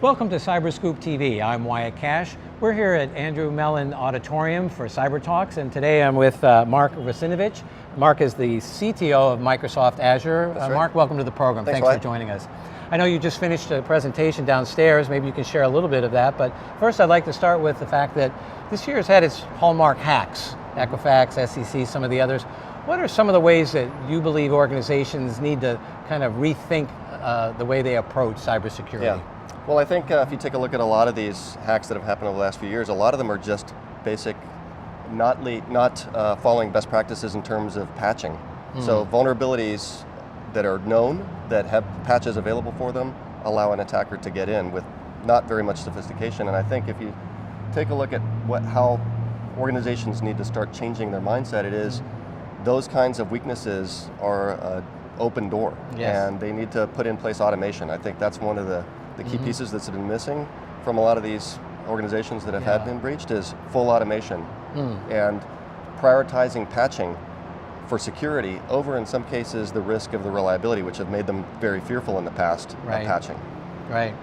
Welcome to CyberScoop TV. I'm Wyatt Kash. We're here at Andrew Mellon Auditorium for Cyber Talks, and today I'm with Mark Russinovich. Mark is the CTO of Microsoft Azure. That's right. Mark, welcome to the program. Thanks for joining us. I know you just finished a presentation downstairs. Maybe you can share a little bit of that, but first I'd like to start with the fact that this year has had its hallmark hacks, Equifax, SEC, some of the others. What are some of the ways that you believe organizations need to kind of rethink the way they approach cybersecurity? Yeah. Well, I think if you take a look at a lot of these hacks that have happened over the last few years, a lot of them are just basic, not following best practices in terms of patching. So vulnerabilities that are known, that have patches available for them, allow an attacker to get in with not very much sophistication. And I think if you take a look at how organizations need to start changing their mindset, it is those kinds of weaknesses are an open door, and they need to put in place automation. I think that's one of the key pieces that's been missing from a lot of these organizations that have had been breached is full automation and prioritizing patching for security over, in some cases, the risk of the reliability, which have made them very fearful in the past of patching. Right.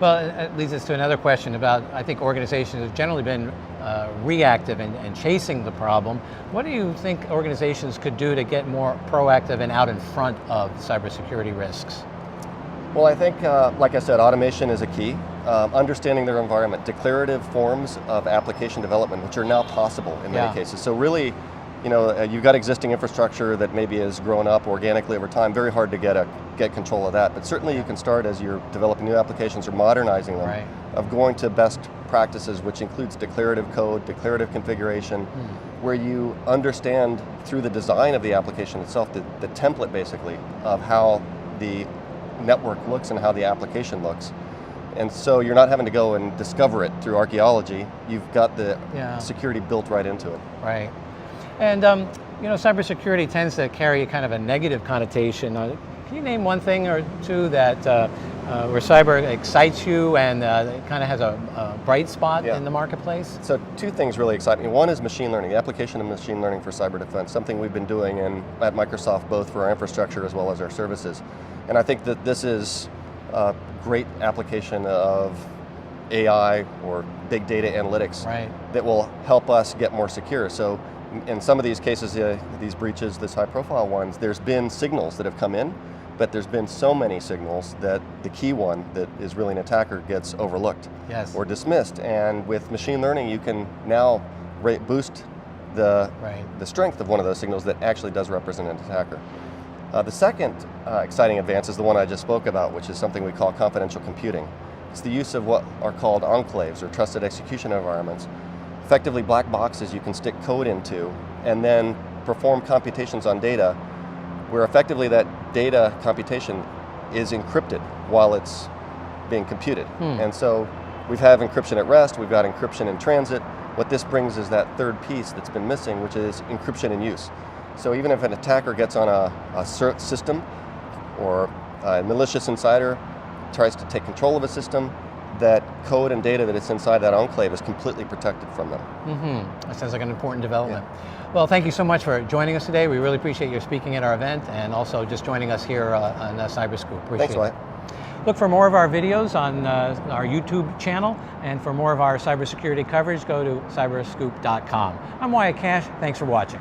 Well, it leads us to another question about, I think organizations have generally been reactive and chasing the problem. What do you think organizations could do to get more proactive and out in front of cybersecurity risks? Well, I think, like I said, automation is a key. Understanding their environment, declarative forms of application development, which are now possible in many cases. So really, you've got existing infrastructure that maybe has grown up organically over time. Very hard to get control of that. But certainly you can start as you're developing new applications or modernizing them, of going to best practices, which includes declarative code, declarative configuration, where you understand through the design of the application itself, the template basically of how the network looks and how the application looks. And so you're not having to go and discover it through archaeology. You've got the security built right into it. Right. And cybersecurity tends to carry kind of a negative connotation. Can you name one thing or two that where cyber excites you and kind of has a bright spot in the marketplace? So two things really excite me. One is machine learning, the application of machine learning for cyber defense, something we've been doing at Microsoft, both for our infrastructure as well as our services. And I think that this is a great application of AI or big data analytics that will help us get more secure. So in some of these cases, these breaches, these high profile ones, there's been signals that have come in, but there's been so many signals that the key one that is really an attacker gets overlooked or dismissed. And with machine learning, you can now boost the strength of one of those signals that actually does represent an attacker. The second exciting advance is the one I just spoke about, which is something we call confidential computing. It's the use of what are called enclaves or trusted execution environments. Effectively black boxes you can stick code into and then perform computations on data where effectively that data computation is encrypted while it's being computed. And so we've had encryption at rest, we've got encryption in transit. What this brings is that third piece that's been missing, which is encryption in use. So even if an attacker gets on a system or a malicious insider tries to take control of a system, that code and data that is inside that enclave is completely protected from them. That sounds like an important development. Well, thank you so much for joining us today. We really appreciate your speaking at our event and also just joining us here on CyberScoop. Thanks, Wyatt. Look for more of our videos on our YouTube channel, and for more of our cybersecurity coverage, go to cyberscoop.com. I'm Wyatt Kash. Thanks for watching.